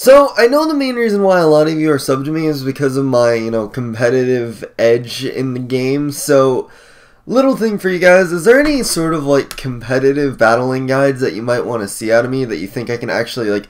So, I know the main reason why a lot of you are subbed to me is because of my, competitive edge in the game. So, little thing for you guys, is there any sort of, competitive battling guides that you might want to see out of me that you think I can actually,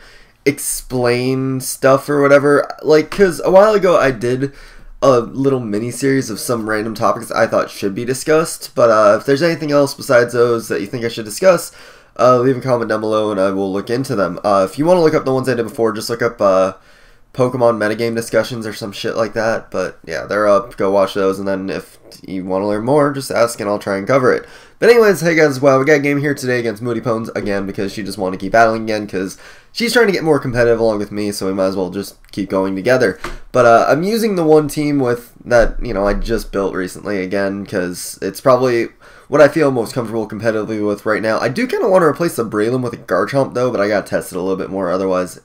explain stuff or whatever? Because a while ago I did a little mini-series of some random topics I thought should be discussed. But, if there's anything else besides those that you think I should discuss, leave a comment down below and I will look into them. If you want to look up the ones I did before, just look up Pokemon metagame discussions or some shit like that. But yeah, they're up. Go watch those, and then if you want to learn more, just ask and I'll try and cover it. But anyways, hey guys, well, we got a game here today against mootypwns again because she just wanted to keep battling again because she's trying to get more competitive along with me, so we might as well just keep going together. But I'm using the one team with that, I just built recently again because it's probably what I feel most comfortable competitively with right now. I do kind of want to replace the Breloom with a Garchomp though, but I got to test it a little bit more, otherwise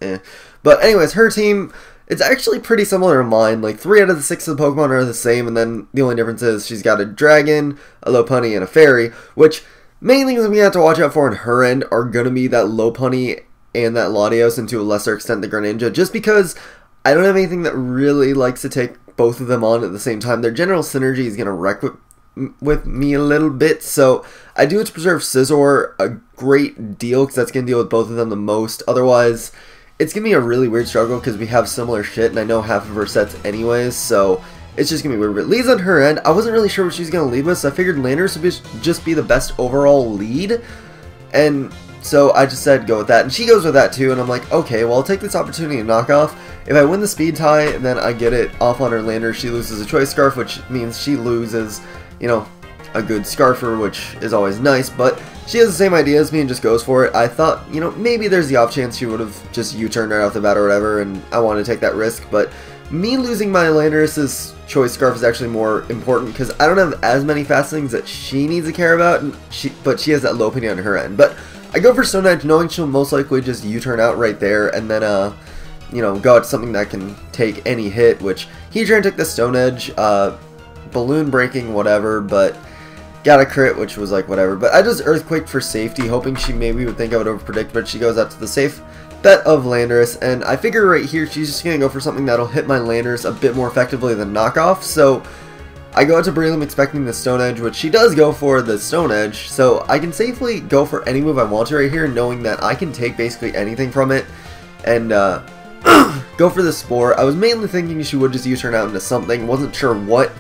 But anyways, her team, it's actually pretty similar to mine. 3 out of the 6 of the Pokemon are the same, and then the only difference is she's got a Dragon, a Lopunny, and a Fairy, which main things we have to watch out for on her end are going to be that Lopunny and that Latios, and to a lesser extent the Greninja, just because I don't have anything that really likes to take both of them on at the same time. Their general synergy is going to wreck with me a little bit, so I do have to preserve Scizor a great deal because that's going to deal with both of them the most. Otherwise, it's going to be a really weird struggle because we have similar shit and I know half of her sets anyways, so it's just going to be weird. But leads on her end, I wasn't really sure what she was going to lead with, so I figured Landorus would just be the best overall lead, and so I just said go with that, and she goes with that too, and I'm like, okay, well, I'll take this opportunity to knock off. If I win the speed tie, and then I get it off on her Landorus, she loses a choice scarf, which means she loses, a good Scarfer, which is always nice, but she has the same idea as me and just goes for it. I thought, maybe there's the off chance she would have just U-turned right off the bat or whatever, and I wanted to take that risk, but me losing my Landorus' choice scarf is actually more important because I don't have as many fast things that she needs to care about, but she has that Lopunny on her end. But I go for Stone Edge knowing she'll most likely just U-turn out right there, and then, go out to something that can take any hit, which Heatran took the Stone Edge, balloon breaking, whatever, but got a crit, which was whatever. But I just Earthquake for safety, hoping she maybe would think I would overpredict, but she goes out to the safe bet of Landorus, and I figure right here she's just going to go for something that'll hit my Landorus a bit more effectively than knockoff, so I go out to Breloom expecting the Stone Edge, which she does go for the Stone Edge, so I can safely go for any move I want to right here, knowing that I can take basically anything from it, and go for the Spore. I was mainly thinking she would just U-turn out into something, wasn't sure what.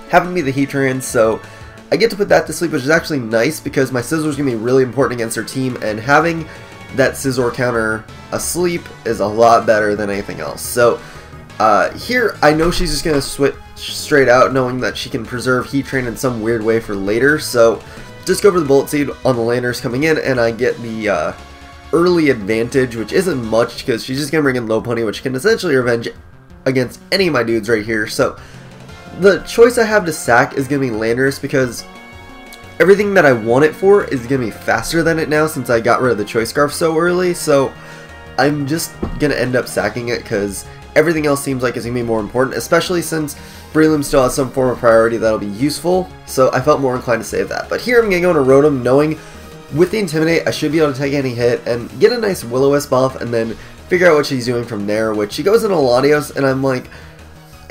Happened to be the Heatran, so I get to put that to sleep, which is actually nice because my Scizor is going to be really important against her team, and having that Scizor counter asleep is a lot better than anything else. So here I know she's just going to switch straight out, knowing that she can preserve Heatran in some weird way for later, so just go for the Bullet Seed on the Landorus coming in, and I get the early advantage, which isn't much because she's just going to bring in Lopunny, which can essentially revenge against any of my dudes right here. So the choice I have to sack is going to be Landorus because everything that I want it for is going to be faster than it now since I got rid of the Choice Scarf so early, so I'm just going to end up sacking it because everything else seems like it's going to be more important, especially since Breloom still has some form of priority that'll be useful, so I felt more inclined to save that. But here I'm going to go into Rotom knowing with the Intimidate I should be able to take any hit and get a nice Will-O-Wisp buff and then figure out what she's doing from there, which she goes into Latios, and I'm like,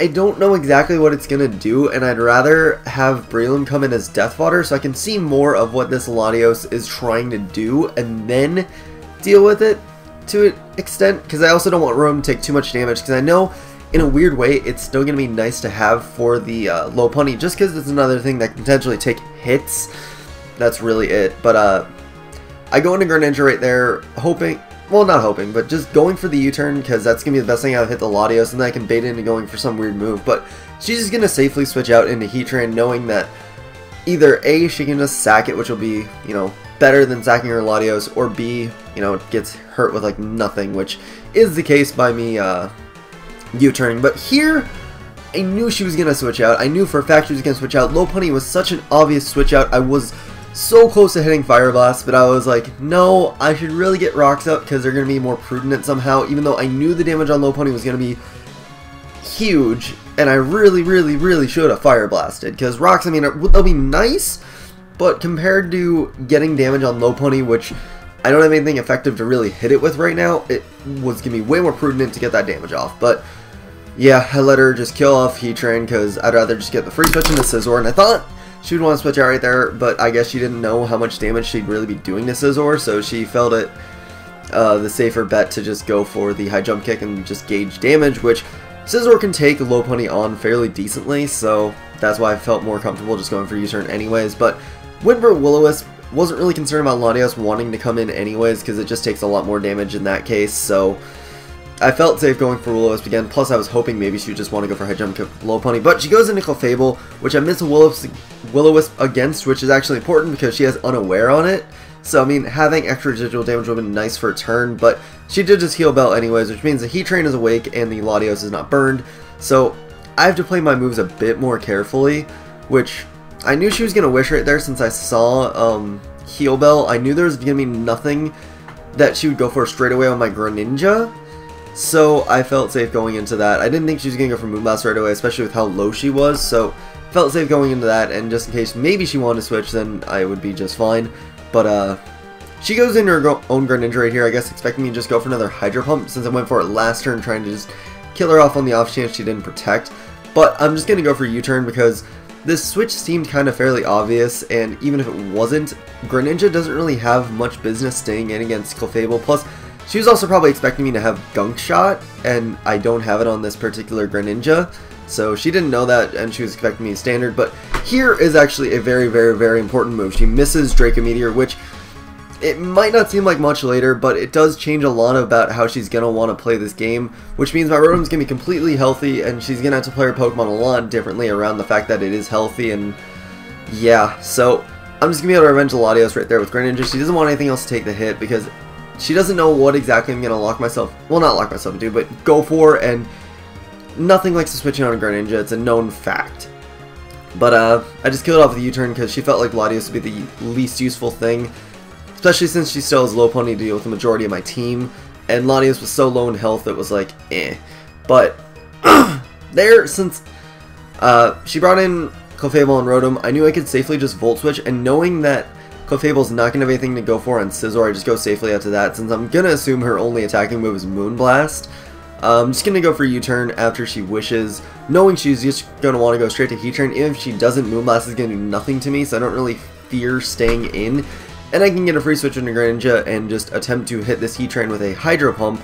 I don't know exactly what it's going to do, and I'd rather have Breloom come in as Death Fodder so I can see more of what this Latios is trying to do and then deal with it to an extent, because I also don't want Rotom to take too much damage, because I know in a weird way it's still going to be nice to have for the Lopunny, just because it's another thing that can potentially take hits. That's really it. But I go into Greninja right there, hoping, well, not hoping, but just going for the U-turn, because that's going to be the best thing I've hit the Latios, and then I can bait into going for some weird move. But she's just going to safely switch out into Heatran, knowing that either A, she can just sack it, which will be, better than sacking her Latios, or B, it gets hurt with, nothing, which is the case by me U-turning. But here, I knew she was going to switch out. I knew for a fact she was going to switch out. Lopunny was such an obvious switch out. I was so close to hitting Fire Blast, but I was like, no, I should really get Rocks up because they're going to be more prudent somehow, even though I knew the damage on Lopunny was going to be huge, and I really should have Fire Blasted, because Rocks, I mean, they'll be nice, but compared to getting damage on Lopunny, which I don't have anything effective to really hit it with right now. It was going to be way more prudent to get that damage off. But yeah, I let her just kill off Heatran because I'd rather just get the free switch into Scizor. And I thought she would want to switch out right there, but I guess she didn't know how much damage she'd really be doing to Scizor, so she felt it the safer bet to just go for the high jump kick and just gauge damage, which Scizor can take Lopunny on fairly decently, so that's why I felt more comfortable just going for U-turn anyways. But went for Will-O-Wisp. Wasn't really concerned about Latios wanting to come in anyways, because it just takes a lot more damage in that case, so I felt safe going for Will-O-Wisp again. Plus I was hoping maybe she would just want to go for high jump kick Lopunny, but she goes into Clefable, which I miss a Will-O-Wisp against, which is actually important because she has Unaware on it. So, I mean, having extra residual damage would have been nice for a turn, but she did just heal Bell anyways, which means the Heatran is awake and the Latios is not burned. So, I have to play my moves a bit more carefully, which I knew she was going to Wish right there since I saw Heal Bell. I knew there was going to be nothing that she would go for straight away on my Greninja, so I felt safe going into that. I didn't think she was going to go for Moonblast right away, especially with how low she was, so felt safe going into that, and just in case maybe she wanted to switch, then I would be just fine. But, she goes into her own Greninja right here, I guess expecting me to just go for another Hydro Pump, since I went for it last turn trying to just kill her off on the off chance she didn't protect. But I'm just going to go for U-turn because this switch seemed kind of fairly obvious, and even if it wasn't, Greninja doesn't really have much business staying in against Clefable. Plus, she was also probably expecting me to have Gunk Shot, and I don't have it on this particular Greninja. So she didn't know that, and she was expecting me standard. But here is actually a very, very, very important move. She misses Draco Meteor, which it might not seem like much later, but it does change a lot about how she's going to want to play this game, which means my Rotom's going to be completely healthy, and she's going to have to play her Pokemon a lot differently around the fact that it is healthy, and yeah, so I'm just going to be able to revenge the Latios right there with Greninja. She doesn't want anything else to take the hit, because she doesn't know what exactly I'm going to lock myself, well, not lock myself into, but go for, and nothing likes to switch in on a Greninja. It's a known fact. But I just killed it off with the U-turn because she felt like Latios would be the least useful thing, especially since she still has Lopunny to deal with the majority of my team, and Latios was so low in health it was like, eh. But there, since she brought in Clefable and Rotom, I knew I could safely just Volt Switch, and knowing that Clefable's not going to have anything to go for on Scizor, I just go safely after that, since I'm going to assume her only attacking move is Moonblast. I'm just going to go for U-turn after she wishes, knowing she's just going to want to go straight to Heatran. Even if she doesn't, Moonblast is going to do nothing to me, so I don't really fear staying in. And I can get a free switch into Greninja and just attempt to hit this Heatran with a Hydro Pump,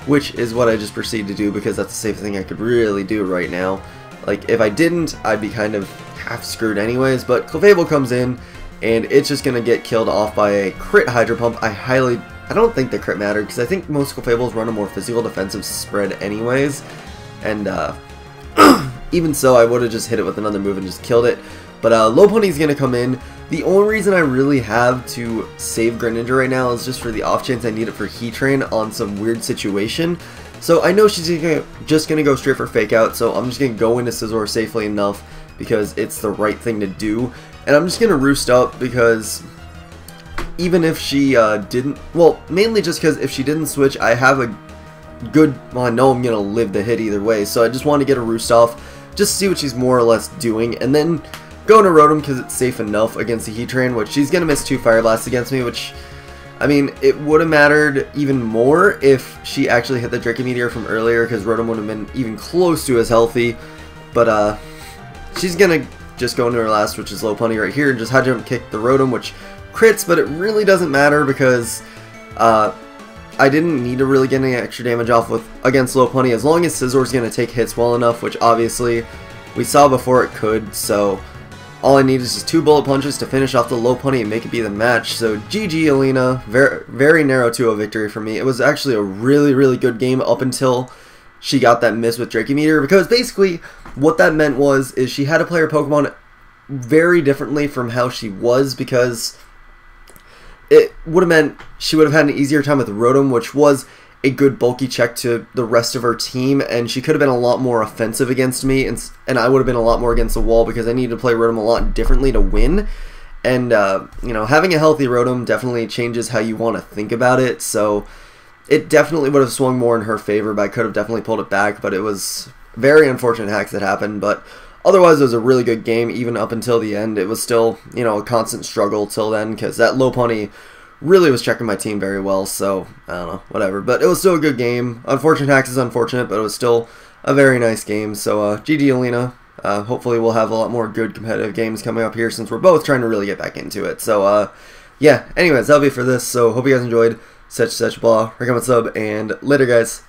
which is what I just proceed to do because that's the safest thing I could really do right now. Like, if I didn't, I'd be kind of half screwed anyways, but Clefable comes in, and it's just going to get killed off by a crit Hydro Pump. I don't think the crit mattered, because I think most Clefables run a more physical defensive spread anyways, and even so, I would have just hit it with another move and just killed it. But Lopunny's going to come in. The only reason I really have to save Greninja right now is just for the off chance I need it for Heatran on some weird situation. So I know she's just going to go straight for Fake Out, so I'm just going to go into Scizor safely enough because it's the right thing to do. And I'm just going to Roost up because even if she didn't, well, mainly just because if she didn't switch, I have a good, well, I know I'm going to live the hit either way, so I just want to get a Roost off, just to see what she's more or less doing, and then go into Rotom because it's safe enough against the Heatran, which she's going to miss 2 Fire Blasts against me, which, I mean, it would have mattered even more if she actually hit the Draco Meteor from earlier, because Rotom would have been even close to as healthy, but she's going to just go into her last, which is Lopunny right here, and just high jump kick the Rotom, which crits, but it really doesn't matter because I didn't need to really get any extra damage off against Lopunny as long as Scizor's going to take hits well enough, which obviously we saw before it could, so all I need is just 2 bullet punches to finish off the Lopunny and make it be the match. So GG Alina, very narrow 2-0 victory for me. It was actually a really, really good game up until she got that miss with Draco Meteor, because basically what that meant is she had to play her Pokemon very differently from how she was, because it would have meant she would have had an easier time with Rotom, which was a good bulky check to the rest of her team, and she could have been a lot more offensive against me, and I would have been a lot more against the wall because I needed to play Rotom a lot differently to win. And you know, having a healthy Rotom definitely changes how you want to think about it, so it definitely would have swung more in her favor, but I could have definitely pulled it back. But it was very unfortunate hacks that happened, but otherwise it was a really good game. Even up until the end, it was still, you know, a constant struggle till then, because that Lopunny really was checking my team very well, so I don't know, whatever. But it was still a good game. Unfortunate hacks is unfortunate, but it was still a very nice game. So GG Alina. Hopefully we'll have a lot more good competitive games coming up here since we're both trying to really get back into it. So yeah, anyways, that'll be for this. So hope you guys enjoyed. Such blah. Recommend sub, and later guys.